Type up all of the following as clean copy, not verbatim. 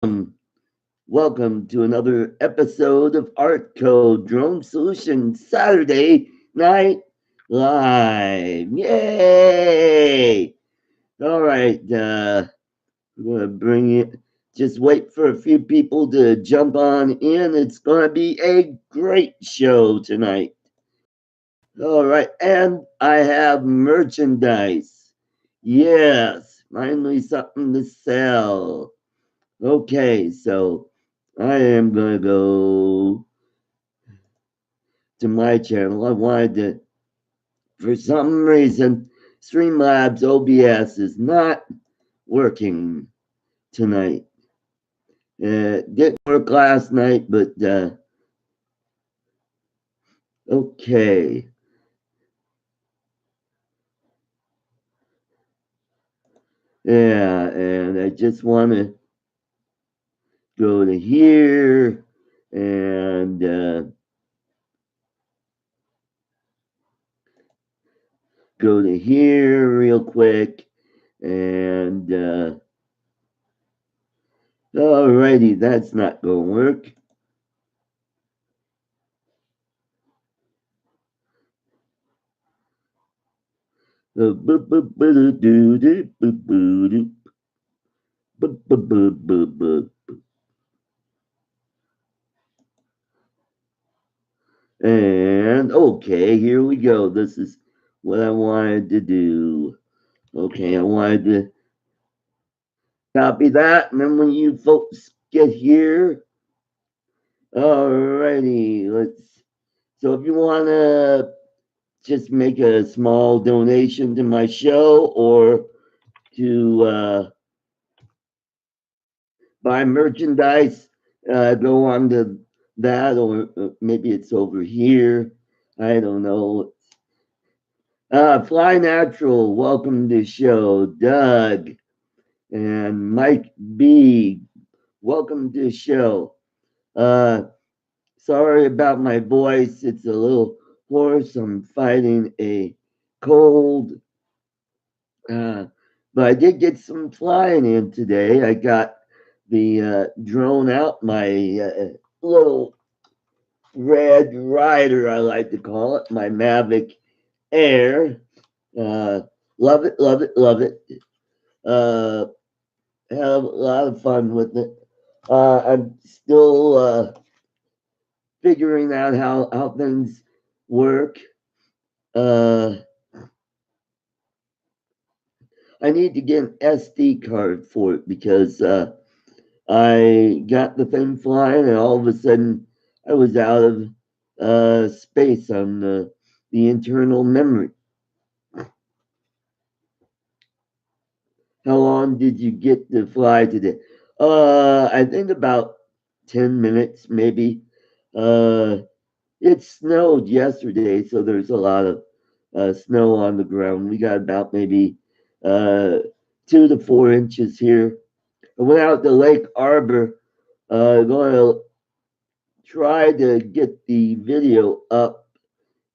Welcome to another episode of Art Code Drone Solutions Saturday Night Live. Yay! All right, we're gonna bring it. Just wait for a few people to jump on in. It's gonna be a great show tonight. All right, and I have merchandise. Yes, finally something to sell. Okay, so I am gonna go to my channel. I wanted to, for some reason, Streamlabs OBS is not working tonight. Didn't work last night, but okay. Yeah, and I just want to go to here and go to here real quick and alrighty, that's not gonna work. And okay, here we go. This is what I wanted to do. Okay, I wanted to copy that, and then when you folks get here, alrighty, let's. So if you want to just make a small donation to my show or to buy merchandise, go on to that, or maybe it's over here. I don't know. Fly Natural, welcome to the show. Doug and Mike B, welcome to the show. Uh, Sorry about my voice. It's a little hoarse. I'm fighting a cold. Uh, but I did get some flying in today. I got the drone out, my little red rider, I like to call it, my Mavic Air. Uh, Love it, love it, love it. Uh, had a lot of fun with it. I'm still figuring out how things work. Uh, I need to get an SD card for it because I got the thing flying and all of a sudden I was out of space on the internal memory. How long did you get to fly today? I think about 10 minutes, maybe. Uh, it snowed yesterday, so there's a lot of snow on the ground. We got about maybe uh, 2 to 4 inches here. I went out to Lake Arbor. Going to try to get the video up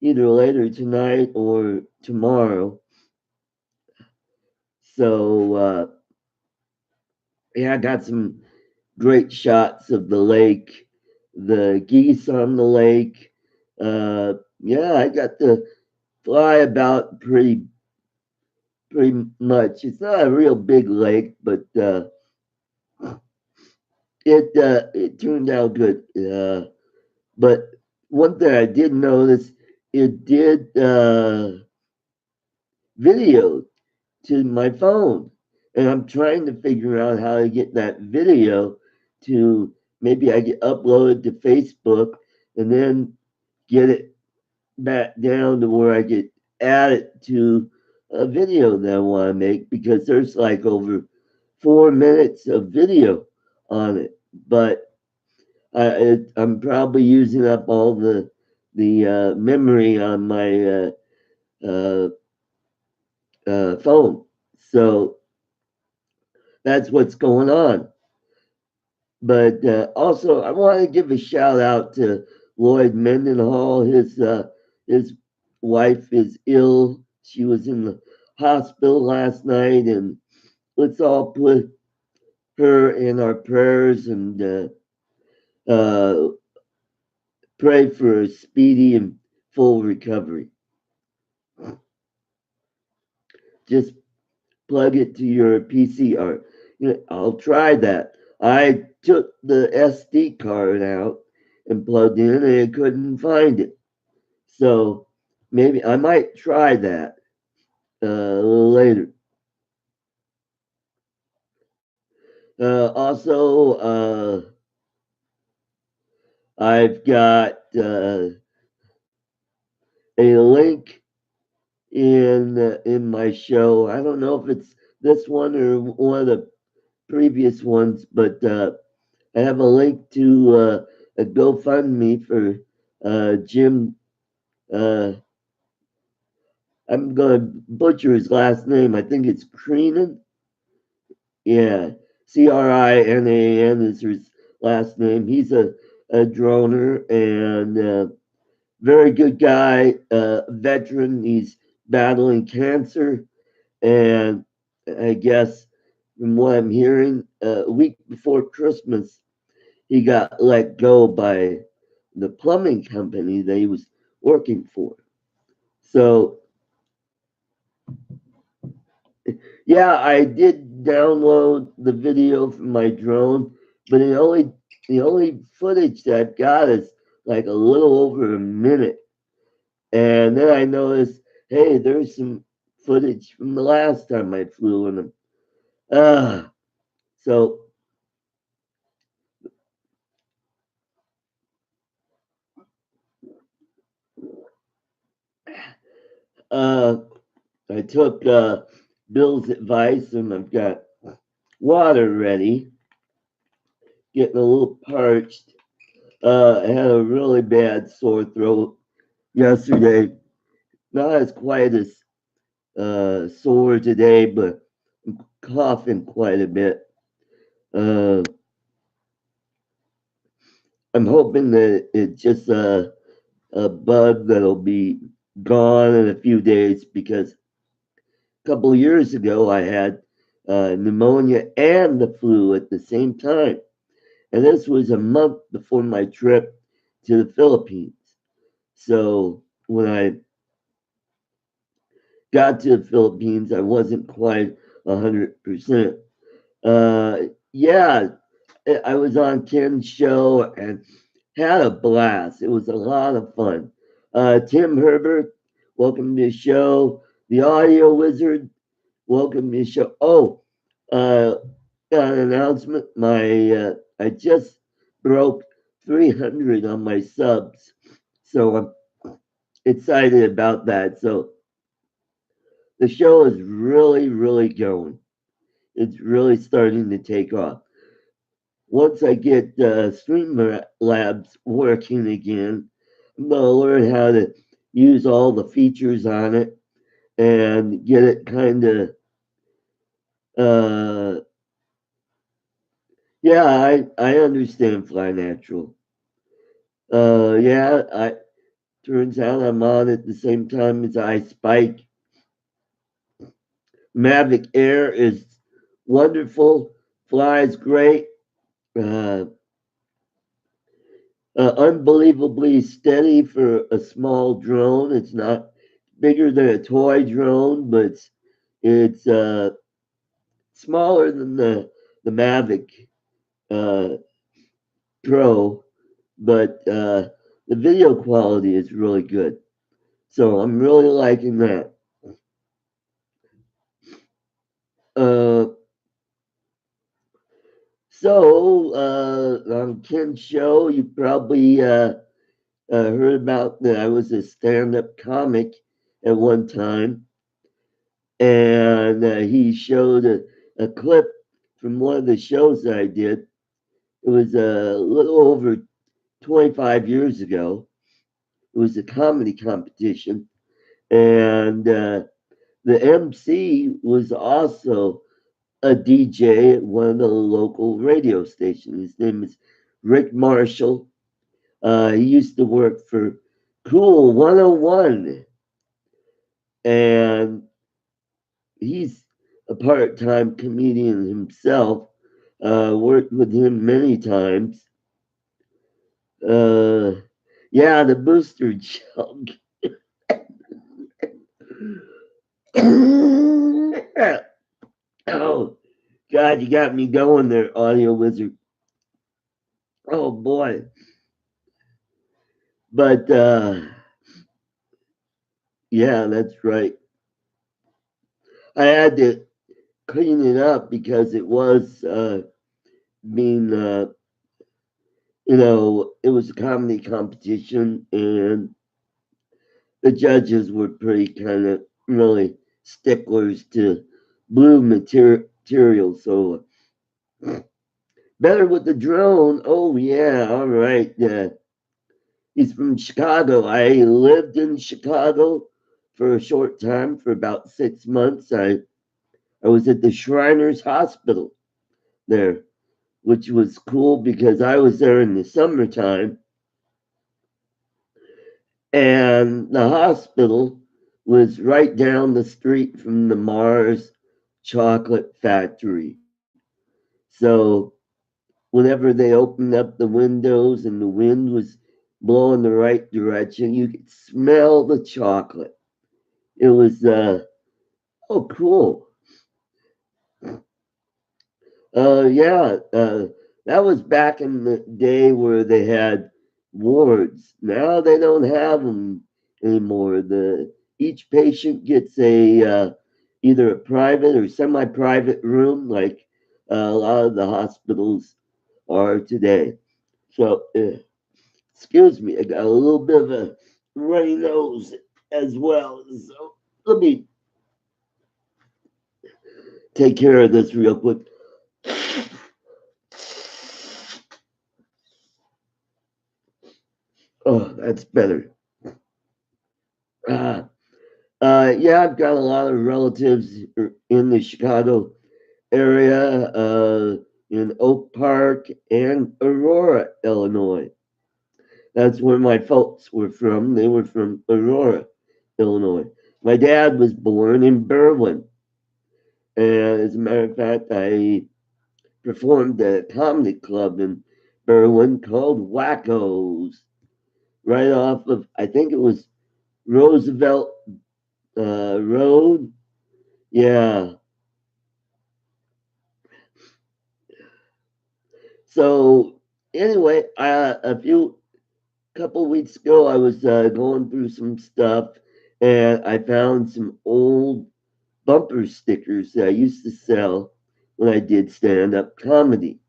either later tonight or tomorrow. So, yeah, I got some great shots of the lake, the geese on the lake. Yeah, I got to fly about pretty much. It's not a real big lake, but it turned out good. But one thing I did notice, it did video to my phone, and I'm trying to figure out how to get that video to maybe I get uploaded to Facebook and then get it back down to where I could add it to a video that I want to make because there's like over 4 minutes of video on it, but I'm probably using up all the memory on my uh, phone. So that's what's going on. But also, I want to give a shout out to Lloyd Mendenhall. His wife is ill. She was in the hospital last night, and let's all her in our prayers and uh, pray for a speedy and full recovery. Just plug it to your PC, or I'll try that. I took the SD card out and plugged in, and I couldn't find it. So maybe I might try that a little later. Also, I've got a link in my show. I don't know if it's this one or one of the previous ones, but I have a link to a GoFundMe for Jim. Uh, I'm going to butcher his last name. I think it's Crinan. Yeah, Crinan is his last name. He's a droner and very good guy, veteran. He's battling cancer, and I guess from what I'm hearing, a week before Christmas, he got let go by the plumbing company that he was working for. So yeah, I did download the video from my drone, but the only footage that I've got is like a little over a minute. And then I noticed, hey, there's some footage from the last time I flew in them. Uh, so uh, I took Bill's advice and I've got water ready, getting a little parched. I had a really bad sore throat yesterday. Not as quite as sore today, but I'm coughing quite a bit. Uh, I'm hoping that it's just a bug that'll be gone in a few days because a couple of years ago I had pneumonia and the flu at the same time. And this was a month before my trip to the Philippines. So when I got to the Philippines, I wasn't quite 100%. Uh, yeah, I was on Ken's show and had a blast. It was a lot of fun. Tim Herbert, welcome to the show. The Audio Wizard, welcome to the show. Oh, uh, got an announcement. I just broke 300 on my subs, so I'm excited about that. So the show is really, really going. It's really starting to take off. Once I get Streamlabs working again, I'm going to learn how to use all the features on it and get it kind of, uh, yeah, I understand Fly Natural. Yeah, turns out I'm on at the same time as I Spike. Mavic Air is wonderful, flies great. Uh, Unbelievably steady for a small drone. It's not bigger than a toy drone, but it's smaller than the Mavic uh, Pro. But the video quality is really good. So I'm really liking that. Uh, on Ken's show, you probably heard about that I was a stand-up comic at one time, and he showed a clip from one of the shows that I did. It was a little over 25 years ago. It was a comedy competition, and the MC was also a DJ at one of the local radio stations. His name is Rick Marshall. He used to work for Cool 101, and he's a part time comedian himself. Worked with him many times. Uh, yeah, the booster jug. Oh, God, you got me going there, audio wizard. Oh, boy. But, yeah, that's right. I had to clean it up because it was being, it was a comedy competition, and the judges were pretty kind of really sticklers to blue material. So better with the drone. Oh yeah, all right. Yeah, he's from Chicago. I lived in Chicago for a short time, for about 6 months. I was at the Shriners Hospital there, which was cool because I was there in the summertime, and the hospital was right down the street from the Mars chocolate factory. So whenever they opened up the windows and the wind was blowing the right direction, you could smell the chocolate. It was oh cool. Yeah, that was back in the day where they had wards. Now they don't have them anymore. The each patient gets a either a private or semi-private room, like a lot of the hospitals are today. So, excuse me, I got a little bit of a runny nose as well. So let me take care of this real quick. Oh, that's better. Uh, yeah, I've got a lot of relatives in the Chicago area, in Oak Park and Aurora, Illinois. That's where my folks were from. They were from Aurora, Illinois. My dad was born in Berlin. And as a matter of fact, I performed at a comedy club in Berlin called Wackos, right off of, I think it was Roosevelt Road. Yeah. So anyway, a few couple weeks ago, I was going through some stuff, and I found some old bumper stickers that I used to sell when I did stand up comedy.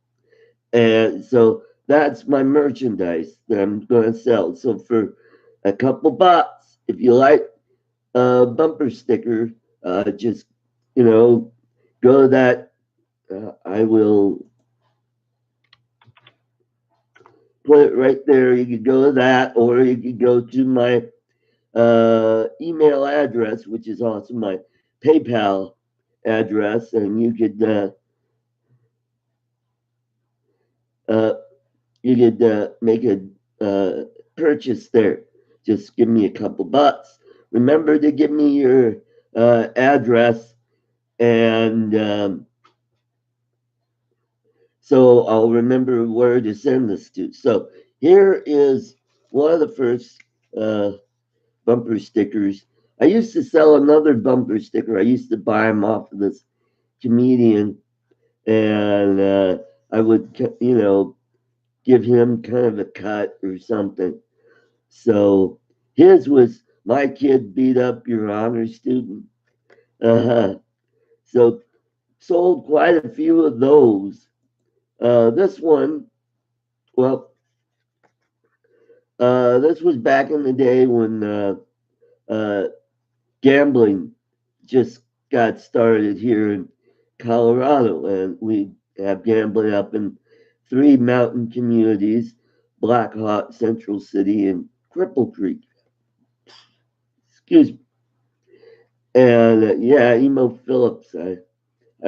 And so that's my merchandise that I'm going to sell. So for a couple bucks, if you like a bumper sticker, just, you know, go to that. I will put it right there. You could go to that, or you could go to my email address, which is also my PayPal address, and uh, you could make a uh, purchase there. Just give me a couple bucks. Remember to give me your address, and so I'll remember where to send this to. So here is one of the first uh, bumper stickers. I used to sell another bumper sticker. I used to buy them off of this comedian, and I would, give him kind of a cut or something. So his was "My kid beat up your honor student." Uh-huh. So sold quite a few of those. This one, well, this was back in the day when uh, gambling just got started here in Colorado, and we have gambling up in three mountain communities: Black Hawk, Central City, and Cripple Creek. Excuse me. And yeah, Emo Phillips, I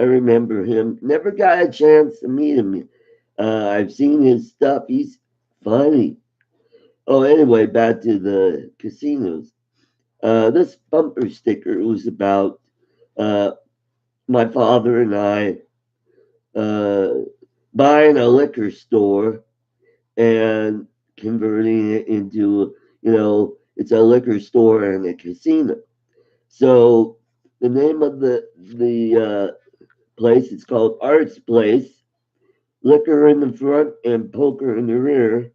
remember him. Never got a chance to meet him. I've seen his stuff. He's funny. Oh, anyway, back to the casinos. This bumper sticker was about uh, my father and I. Uh, buying a liquor store and converting it into, it's a liquor store and a casino. So the name of the place, it's called Arts Place. Liquor in the front and poker in the rear.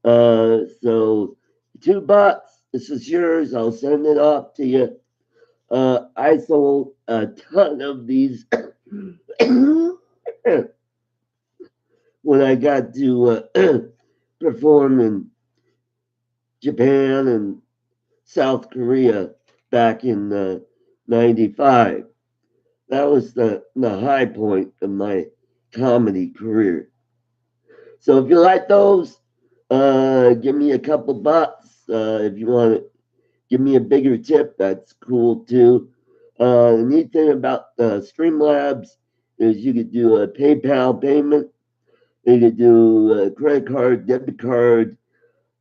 So $2. This is yours. I'll send it off to you. I sold a ton of these when I got to perform in Japan and South Korea back in '95. That was the high point of my comedy career. So if you like those, give me a couple bucks. If you want to give me a bigger tip, that's cool too. The neat thing about Streamlabs is you could do a PayPal payment, you could do a credit card, debit card,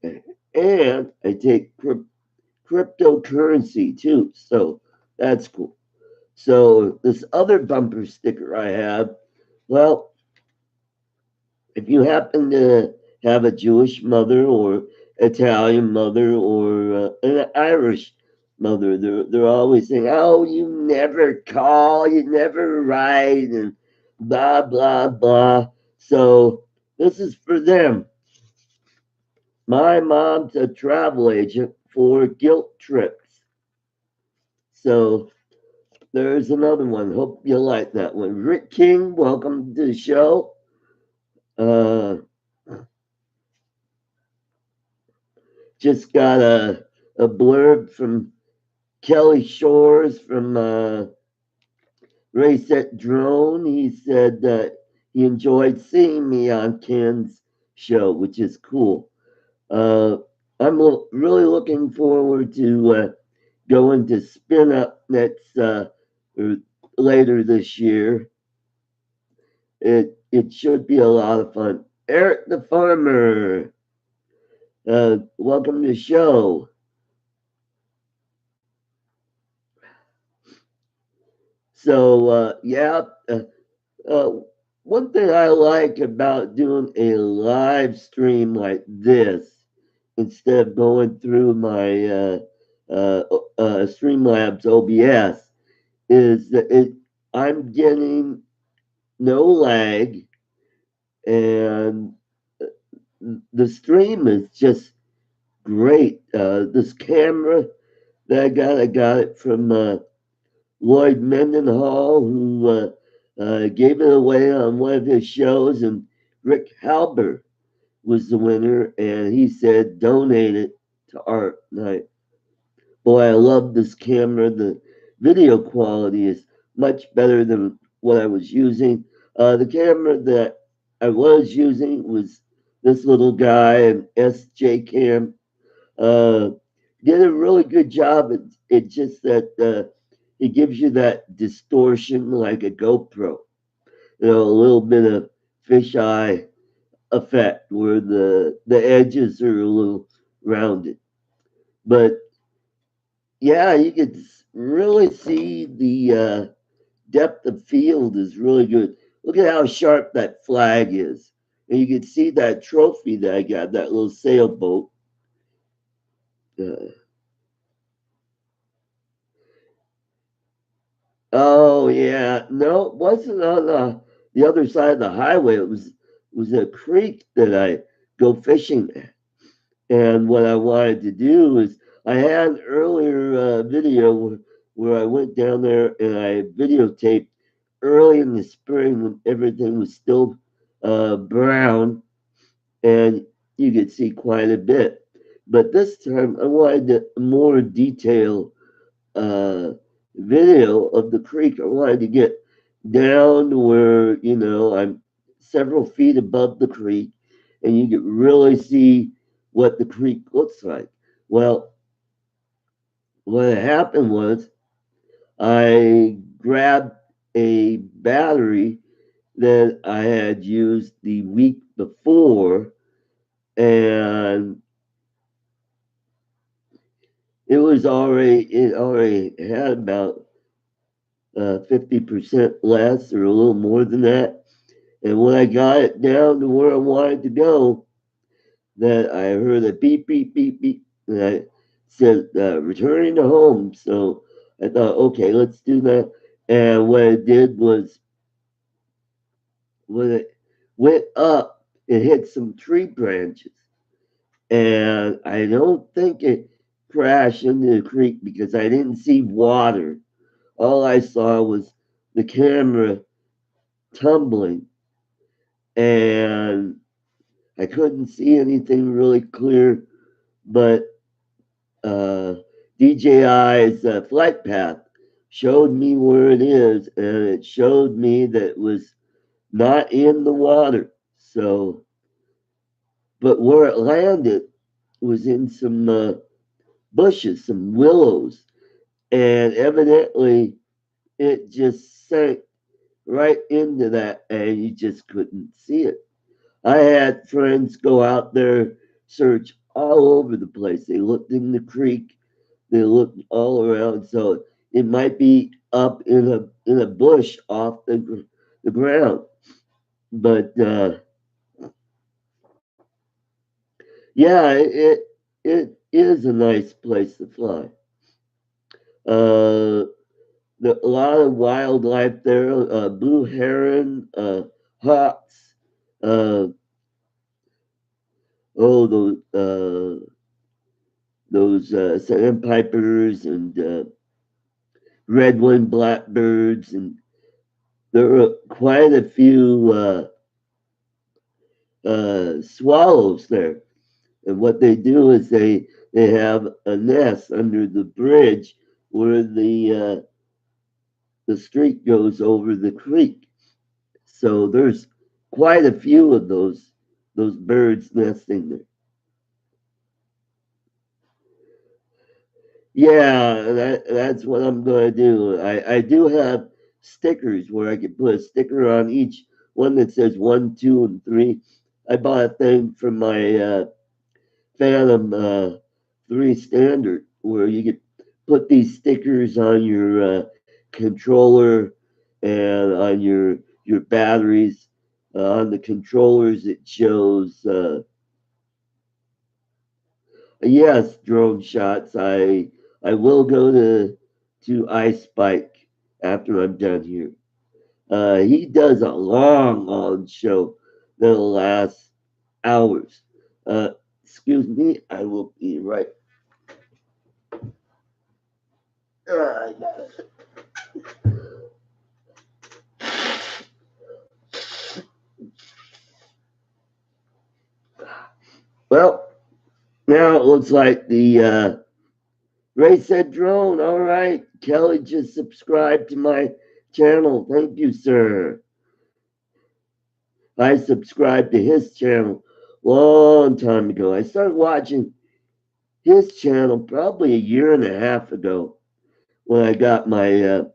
and I take cryptocurrency too. So that's cool. So this other bumper sticker I have, well, if you happen to have a Jewish mother or Italian mother or an Irish mother, they're always saying, "Oh, you never call, you never write," and blah blah blah. So this is for them. My mom's a travel agent for guilt trips. So there's another one. Hope you like that one. Rick King, welcome to the show. Uh, just got a blurb from Kelly Shores from Rayset Drone. He said that he enjoyed seeing me on Ken's show, which is cool. Uh, I'm really looking forward to going to Spin Up next later this year. It should be a lot of fun. Eric the Farmer, welcome to the show. So yeah, uh, one thing I like about doing a live stream like this, instead of going through my Streamlabs OBS, is that I'm getting no lag, and the stream is just great. This camera that I got it from Lloyd Mendenhall, who gave it away on one of his shows, and Rick Halber was the winner, and he said donate it to art. Boy, I love this camera. The video quality is much better than what I was using. The camera that I was using was this little guy, an SJ Cam. Uh, did a really good job. It's just that it gives you that distortion like a GoPro. A little bit of fisheye effect where the edges are a little rounded. But yeah, you could really see the depth of field is really good. Look at how sharp that flag is. And you can see that trophy that I got, that little sailboat. Uh, oh yeah, no, it wasn't on the other side of the highway. It was a creek that I go fishing at. And what I wanted to do is, I had an earlier video where I went down there and I videotaped early in the spring when everything was still brown, and you could see quite a bit. But this time I wanted a more detailed uh, video of the creek. I wanted to get down to where, I'm several feet above the creek and you could really see what the creek looks like. Well, what happened was I grabbed a battery that I had used the week before, and it already had about 50% less or a little more than that. And when I got it down to where I wanted to go, that I heard a beep, beep, beep, beep, and I said, returning to home. So I thought, okay, let's do that. And what it did was, when it went up, it hit some tree branches. And I don't think it crashed into the creek because I didn't see water. All I saw was the camera tumbling, and I couldn't see anything really clear, but uh, DJI's flight path showed me where it is, and it showed me that it was not in the water. So, but where it landed was in some bushes, some willows, and evidently it just sank right into that, and you just couldn't see it. I had friends go out there, search all over the place. They looked in the creek, they looked all around. So it might be up in a bush off the ground. But yeah, it is a nice place to fly. Uh, a lot of wildlife there, blue heron, hawks, uh, oh those sandpipers and red-winged blackbirds, and there are quite a few swallows there. And what they do is they have a nest under the bridge where the street goes over the creek. So there's quite a few of those birds nesting there. Yeah, that's what I'm going to do. I do have stickers where I can put a sticker on each one that says 1, 2, and 3. I bought a thing from my Phantom 3 standard where you could put these stickers on your controller and on your batteries. On the controllers, it shows yes, drone shots. I will go to Ice Spike after I'm done here. He does a long show that'll last hours. Uh, excuse me, I will be right. I got it. Well, now it looks like the Ray said drone. All right, Kelly just subscribed to my channel. Thank you, sir. I subscribed to his channel long time ago. I started watching his channel probably a year and a half ago when I got my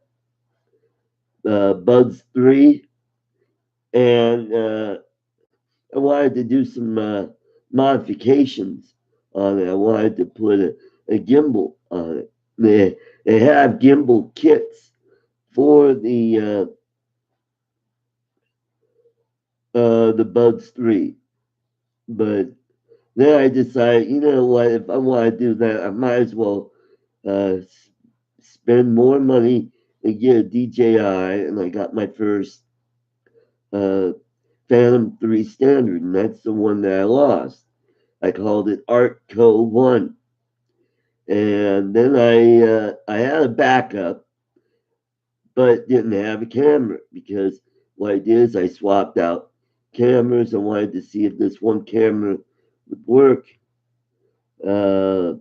Buds 3, and I wanted to do some modifications on it. I wanted to put a gimbal on it. They have gimbal kits for the Buds 3, but then I decided, you know what, if I want to do that, I might as well uh, spend more money and get a DJI, and I got my first uh, Phantom 3 standard, and that's the one that I lost. I called it Artco 1. And then I had a backup, but didn't have a camera because what I did is I swapped out cameras. I wanted to see if this one camera would work. Uh,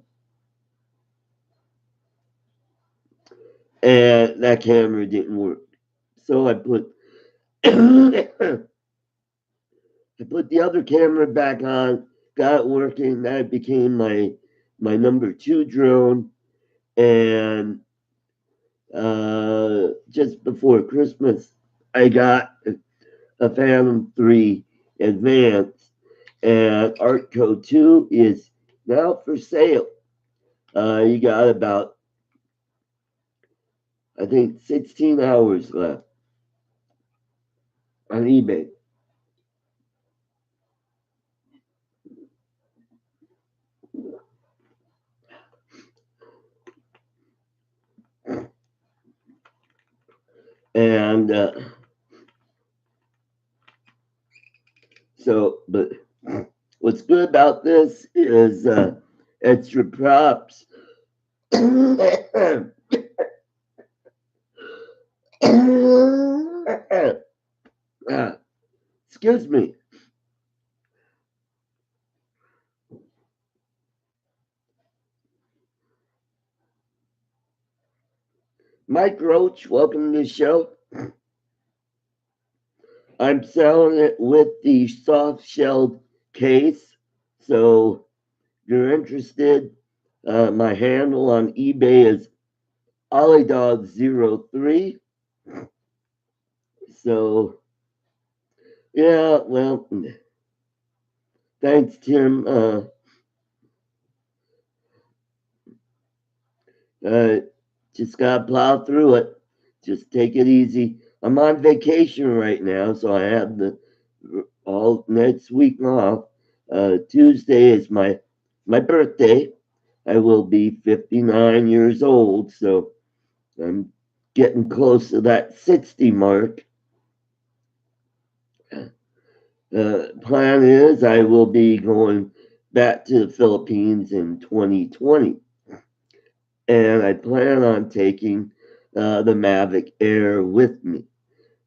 and that camera didn't work. So I put I put the other camera back on, got it working. That became my number 2 drone. And just before Christmas, I got a Phantom 3 Advance, and Artco 2 is now for sale. You got about, I think, 16 hours left on eBay. And but what's good about this is extra props. Excuse me. Mike Roach, welcome to the show. I'm selling it with the soft shelled case. So if you're interested, my handle on eBay is OllieDog03. So yeah, well, thanks, Tim. Uh, just gotta plow through it. Just take it easy. I'm on vacation right now, so I have the all next week off. Tuesday is my birthday. I will be 59 years old, so I'm getting close to that 60 mark. Plan is I will be going back to the Philippines in 2020, and I plan on taking the Mavic Air with me.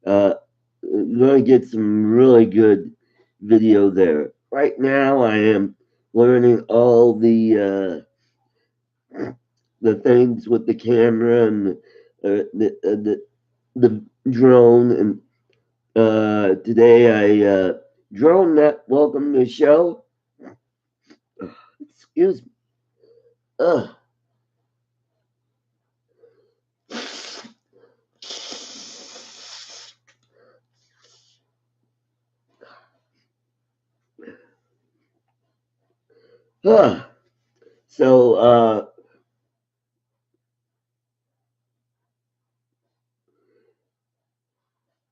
Going to get some really good video there. Right now, I am learning all the things with the camera and the drone. And today drone net. Welcome to the show. Excuse me. Ugh. Ugh. So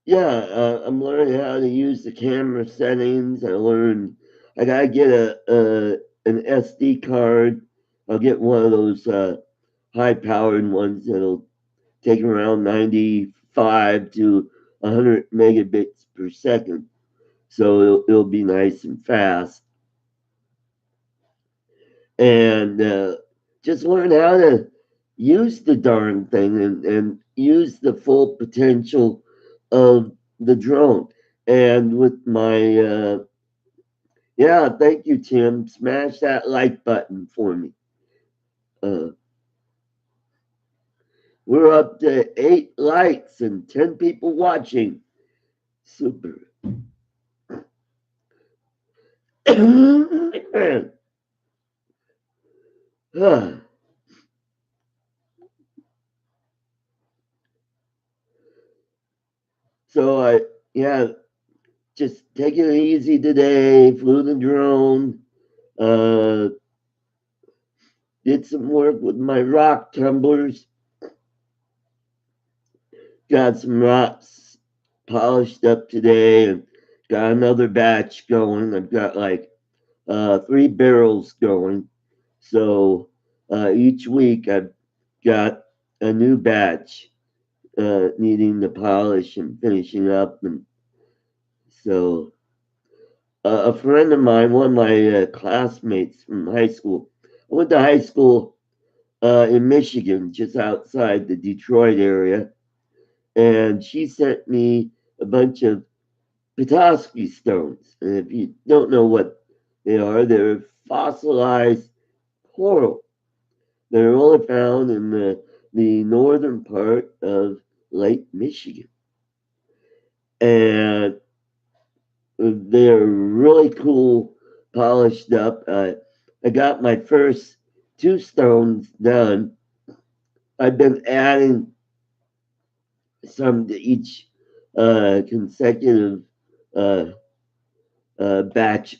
yeah, I'm learning how to use the camera settings. I gotta get a an SD card. I'll get one of those high powered ones that'll take around 95 to 100 megabits per second. So it'll be nice and fast. And just learn how to use the darn thing and use the full potential of the drone. And with my, yeah, thank you, Tim. Smash that like button for me. Uh, we're up to 8 likes and 10 people watching. Super. So yeah, just taking it easy today. Flew the drone. Uh, did some work with my rock tumblers. Got some rocks polished up today, and got another batch going. I've got like 3 barrels going. So each week I've got a new batch needing to polish and finishing up. And so a friend of mine, one of my classmates from high school, I went to high school in Michigan, just outside the Detroit area, and she sent me a bunch of Petoskey stones. And if you don't know what they are, they're fossilized coral. They're only found in the northern part of Lake Michigan. And they're really cool, polished up. I got my first 2 stones done. I've been adding some to each consecutive uh, batches.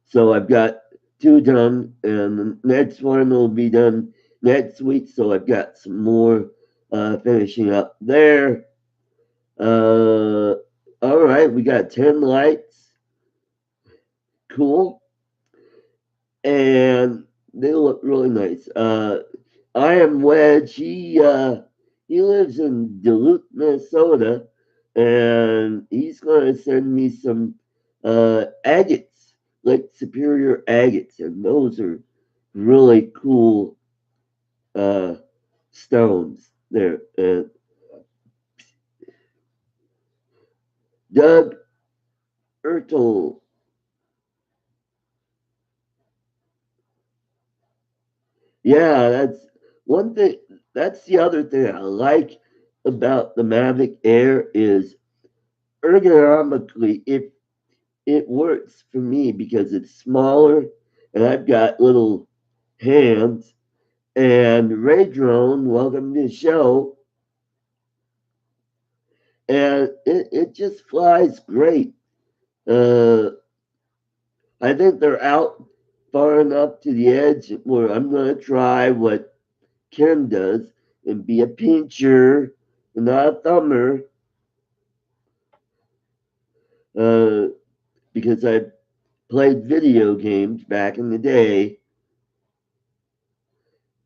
So I've got 2 done, and the next one will be done next week. So I've got some more finishing up there. All right, we got 10 lights. Cool. And they look really nice. I am Wedge. he lives in Duluth, Minnesota, and he's going to send me some agates, like superior agates, and those are really cool uh, stones there. Doug Ertel. Yeah, that's one thing. That's the other thing I like about the Mavic Air is ergonomically it works for me because it's smaller and I've got little hands. And Ray Drone, welcome to the show. And it just flies great. Uh, I think they're out far enough to the edge where I'm going to try what Ken does and be a pincher, not a thumber, uh, because I played video games back in the day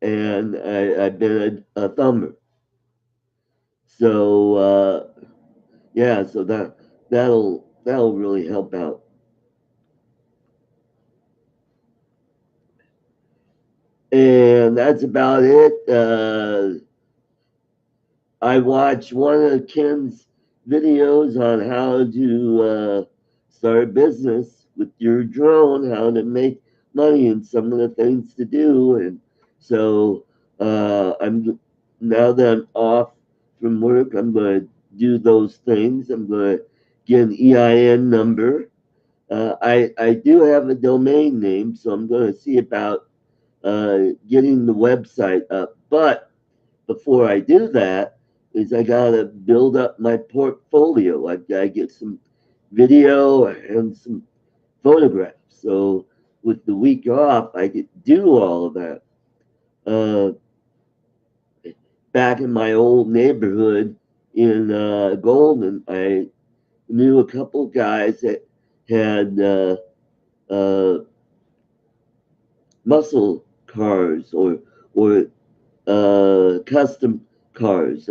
and I've been a thumber. So yeah, so that'll really help out. And that's about it. I watched one of Ken's videos on how to start a business with your drone, how to make money, and some of the things to do. And so I'm now that I'm off from work, I'm going to do those things. I'm going to get an EIN number. I do have a domain name, so I'm going to see about getting the website up. But before I do that, is I gotta build up my portfolio. I gotta get some video and some photographs. So with the week off, I could do all of that. Uh, Back in my old neighborhood in Golden, I knew a couple guys that had uh, muscle cars or custom cars.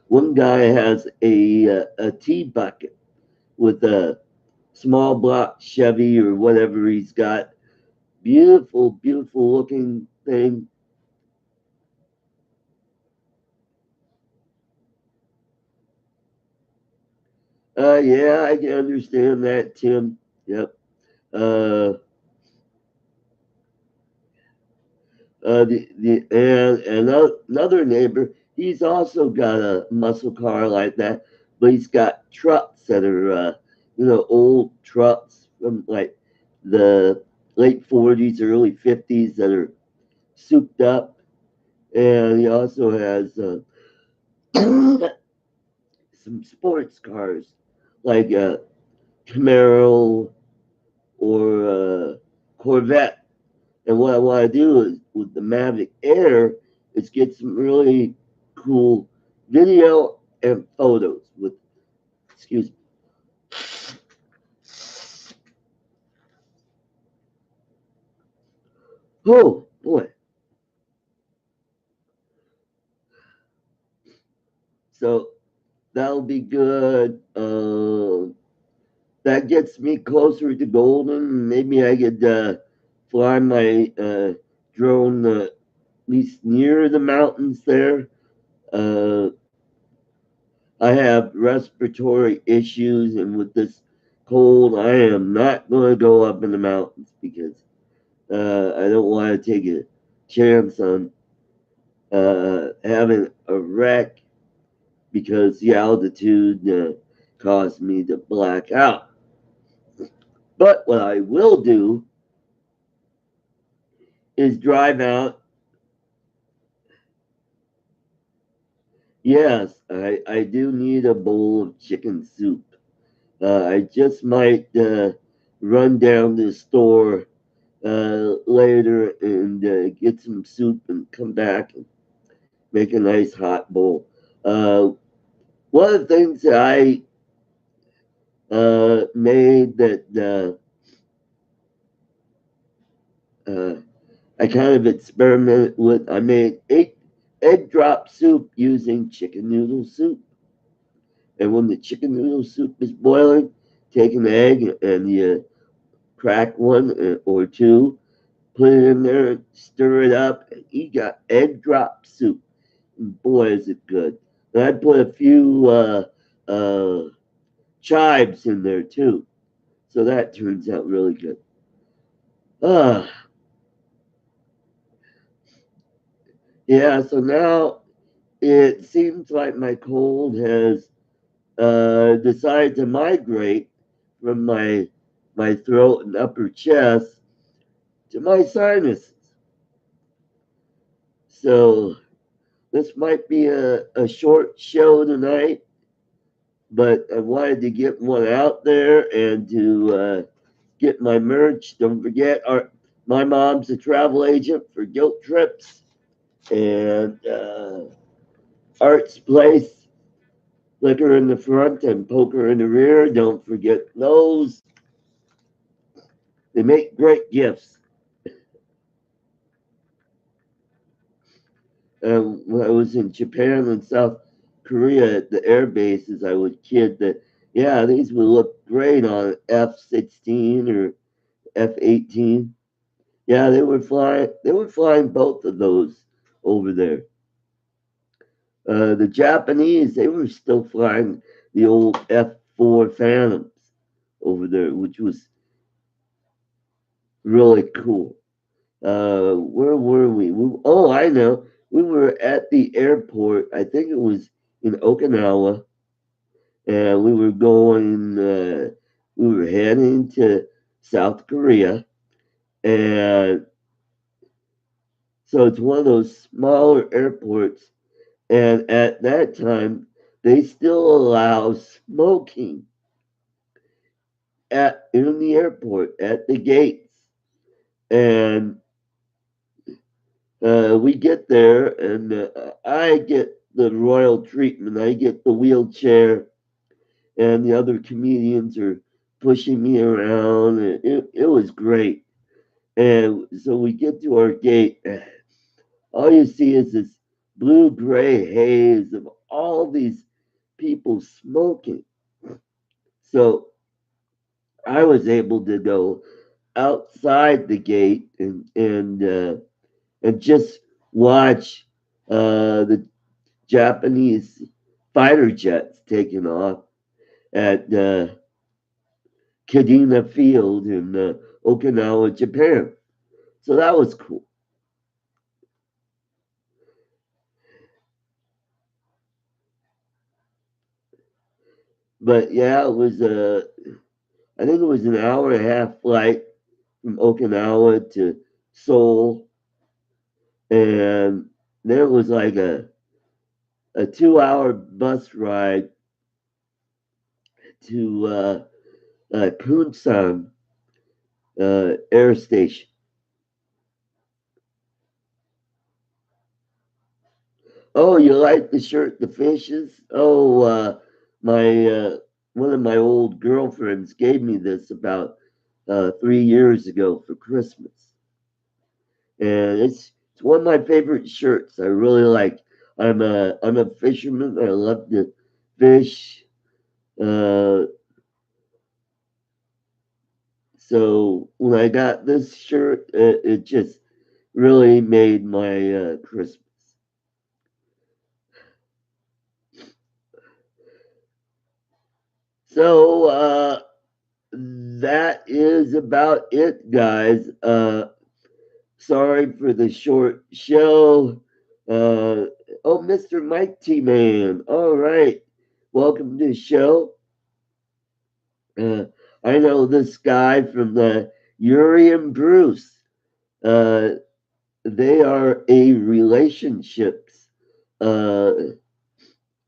One guy has a tea bucket with a small block Chevy or whatever he's got. Beautiful, beautiful looking thing. Yeah, I can understand that, Tim. Yep. Uh, and another neighbor, he's also got a muscle car like that, but he's got trucks that are, old trucks from like the late 40s, early 50s that are souped up. And he also has some sports cars like a Camaro or a Corvette. And what I want to do is with the Mavic Air is get some really cool video and photos with, excuse me. Oh boy. So that'll be good. That gets me closer to Golden. Maybe I could fly my drone at least near the mountains there. Uh, I have respiratory issues, and with this cold, I am not going to go up in the mountains because I don't want to take a chance on having a wreck because the altitude caused me to black out. But what I will do is drive out. Yes, I do need a bowl of chicken soup. I just might run down to the store later and get some soup and come back and make a nice hot bowl. Uh, One of the things that I made that I kind of experimented with, I made egg drop soup using chicken noodle soup. And when the chicken noodle soup is boiling, take an egg and you crack one or two, put it in there, stir it up, and you got egg drop soup. And boy, is it good. And I'd put a few uh, chives in there too. So that turns out really good. Ah, yeah, so now it seems like my cold has decided to migrate from my throat and upper chest to my sinuses. So this might be a short show tonight, but I wanted to get one out there and to get my merch. Don't forget, my mom's a travel agent for Guilt Trips and Art's Place, liquor in the front and poker in the rear. Don't forget those. They make great gifts. When I was in Japan and South Korea at the air bases, I would kid that, yeah, these would look great on F-16 or F-18. Yeah, they were flying. They were flying both of those over there. The Japanese, they were still flying the old F-4 Phantoms over there, which was really cool. Where were we? I know. We were at the airport. I think it was in Okinawa, and we were going. We were heading to South Korea, and so it's one of those smaller airports. And at that time, they still allow smoking at in the airport at the gates. And we get there, and I get the royal treatment. I get the wheelchair, and the other comedians are pushing me around. It was great. And so we get to our gate. All you see is this blue gray haze of all these people smoking. So I was able to go outside the gate and just watch the Japanese fighter jets taking off at Kadena Field in Okinawa, Japan. So that was cool. But yeah, it was I think it was an hour and a half flight from Okinawa to Seoul, and then it was like a 2 hour bus ride to Punsan air station. Oh, you like the shirt, the fishes? Oh, my one of my old girlfriends gave me this about 3 years ago for Christmas, and it's one of my favorite shirts. I really like. I'm a fisherman. I love to fish. Uh, so when I got this shirt, it just really made my Christmas. So that is about it, guys. Sorry for the short show. Uh, oh, Mr. Mike T Man. All right. Welcome to the show. Uh, I know this guy from the Yuri and Bruce. Uh, they are a relationships uh,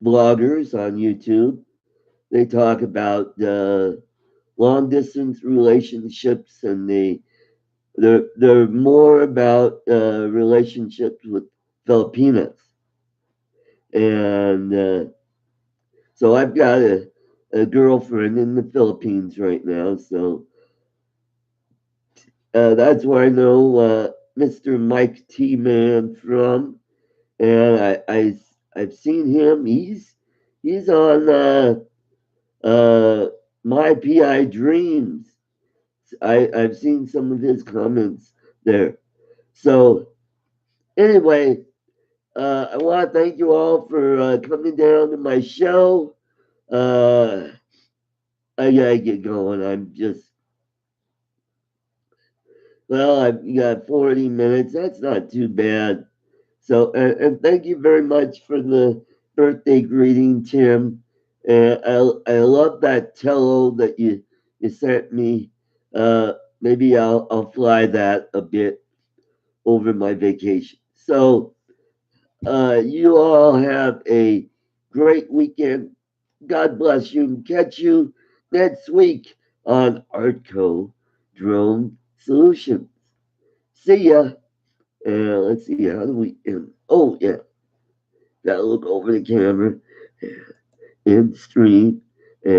bloggers on YouTube. They talk about long distance relationships, and they're more about relationships with Filipinas. And so I've got a girlfriend in the Philippines right now. So that's where I know Mr. Mike T Man from. and I've seen him. He's on uh, my PI Dreams. I've seen some of his comments there. So anyway, I want to thank you all for coming down to my show. Uh, I gotta get going. I'm just well, I've got 40 minutes. That's not too bad. So, and thank you very much for the birthday greeting, Tim. I love that tello that you sent me. Uh, maybe I'll fly that a bit over my vacation. So, you all have a great weekend. God bless you. Catch you next week on Artco Drone Solutions. See ya. Let's see, how do we end? Oh, yeah. Gotta look over the camera and stream.